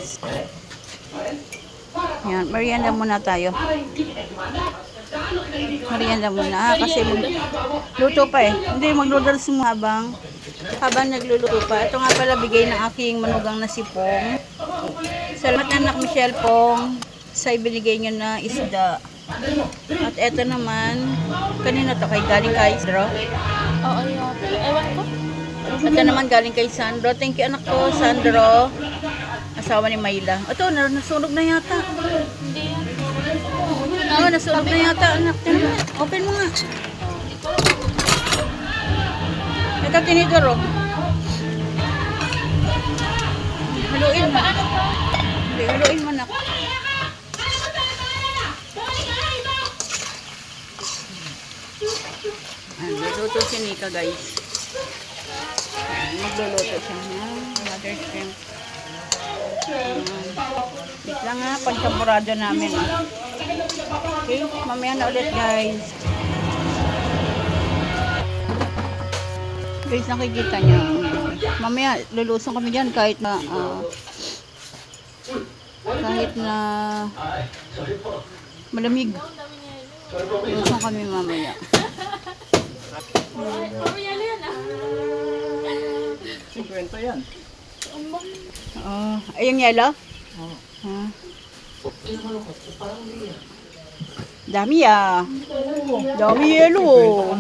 guys. Yan, merienda muna tayo. Merienda muna kasi luto pa eh. Hindi, mag-noodles mo habang nagluluto pa. Ito nga pala bigay ng aking manugang na sipong. Salamat anak Michelle Pong sa ibinigay nyo na isda. At eto naman, kanina to galing kay Sandro. Oo, yun. Ewan ko. Ito naman galing kay Sandro. Thank you anak ko, Sandro. Asawa ni Mayla. Ito, nasunog na yata. Hindi yan. Oo, nasunog na yata anak. Open mo nga. Ito tinidor oh. Haluin mo. Hindi, haluin mo anak. Magluluto si Nika guys. Magluluto siya ng mother shrimp. Wait lang ha, pagkaburado namin. Okay, mamaya na ulit guys. Guys, nakikita niyo. Mamaya lulusong kami dyan kahit na malamig. Lulusong kami mamaya. Mamaya yan ah. 50 yan. Ay, yung yellow? Dami ah. Dami yellow.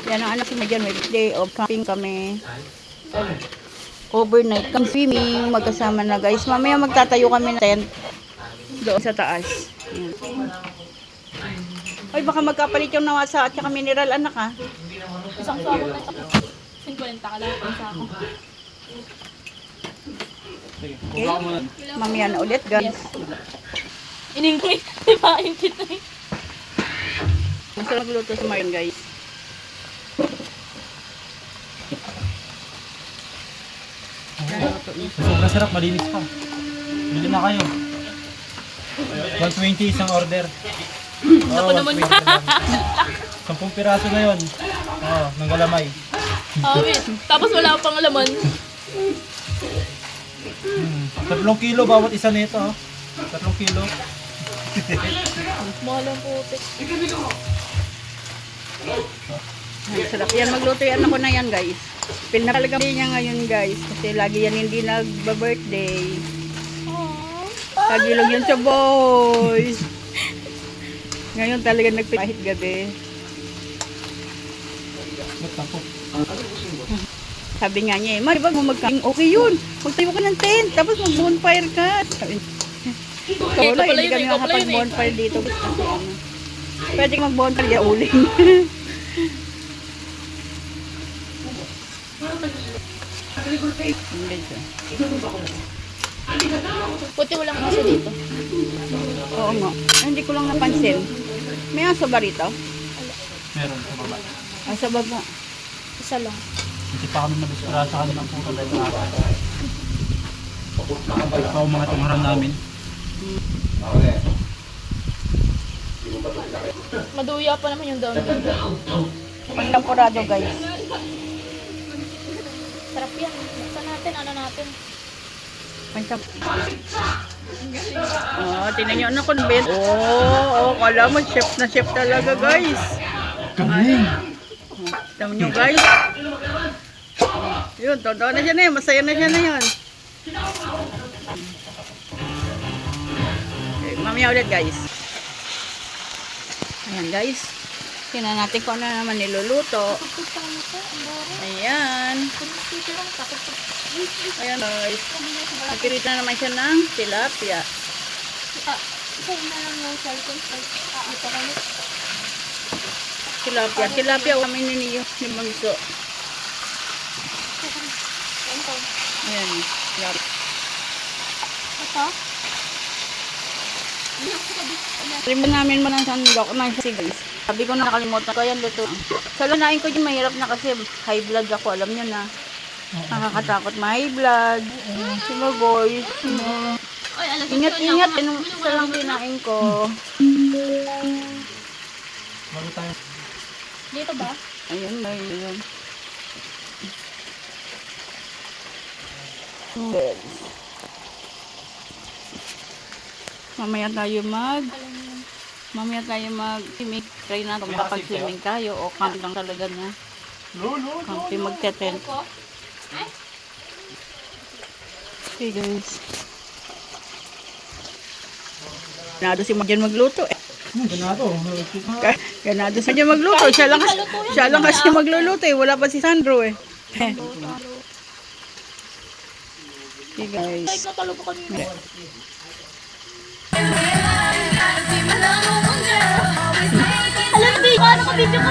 Yan ang anak ko na dyan. May day of camping kami. Overnight kami swimming. Magkasama na guys. Mamaya magtatayo kami ng tent. Doon sa taas. Ay, baka magkapalit yung nawasa at saka mineral anak ha. Isang sako na. 50 ka lang ang sako. Sige, Okay. bubaka mo na. Mamaya na ulit guys. Iningkoy. Ipain kita eh. Masarap luto sa Marian guys. Sobrang sarap, malinis pa. Bili na kayo. 120 isang order. Naku naman. 10 piraso na yun. Oo, ng galamay. Wait. Tapos wala pang laman. 3 kilo bawat isa nito. 3 kilo. Mahal ang putik. Ang sarap yan. Magluto yan ako na yan guys. Pinapalaga niya ngayon guys. Kasi lagi yan hindi nagba-birthday. Tagilog yun sa boys. Ngayon talaga nagpahit gabi. Magtampo. Sabi nga niya eh, Mari, wag mo magkain. Okay yun. Magtayo ka ng tent. Tapos mag-bonfire ka. Sabi, wala, pala hindi yun, kami ikaw pala yun eh. makapag-bonfire dito. Kasi, pwede kang mag-bonfire, yauling. Hindi siya. Puti walang aso dito. Oo nga. Ay, hindi ko lang napansin. May aso ba rito? Meron sa baba. Sa baba. Isa lang. Hindi pa kami nabisura sa kanilang puro dahil nakaka. Ikaw mga tungharan namin. Maduya pa naman yung doon. Pagtampurado guys. Sarap yan. Buksan natin. Ano natin? Tingnan nyo, ano ko na Ben? Kala mo, chef na chef talaga, guys. Galing! Tingnan nyo, guys. Yun, totoo na siya na yun. Masaya na siya na yun. Okay, mamaya ulit, guys. Ayan, guys. Tingnan natin kung ano naman niluluto. Ayan. Ayan, guys. Nagpirita na naman siya ng tilapia. Isa na lang yung cellphone. Ito kami. Tilapia. Tilapia, kami niniyo. Ni Mangso. Ayan. Tilapia. Ito? Rimba namin mo ng sandok ng guys. Sabi ko na nakalimutan ko yan luto. Sa lunain ko yung mahirap na kasi high blood ako. Alam nyo na. Nakakatakot ma-high blood. Sino boys? Ingat-ingat. Isa lang kinain ko. Bago tayo. Dito ba? Ayun, ayun. noodles. Mamaya tayo mag-swimming. Try na kung makapag-swimming tayo o camp lang talaga niya. Camp mag-tent. Okay guys. Ganado si Marjan magluto eh. Ganado. Ganado si Marjan magluto. Siya lang kasi magluluto eh. Wala pa si Sandro eh. Okay guys. Alam mo, ano ka video ko?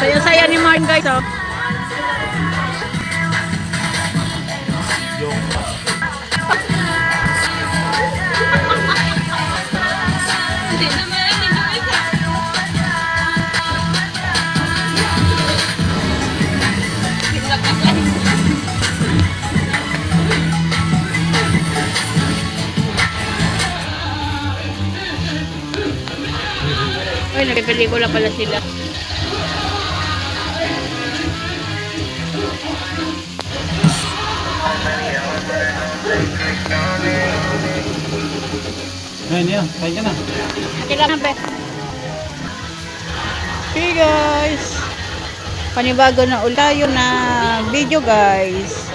Saya-saya ni Marjan guys oh. Hindi naman. Ay, nagpepelikula pala sila. Ayun yan. Kain ka na. Kailangan ba? Okay guys. Panibago na ulit tayo na video guys.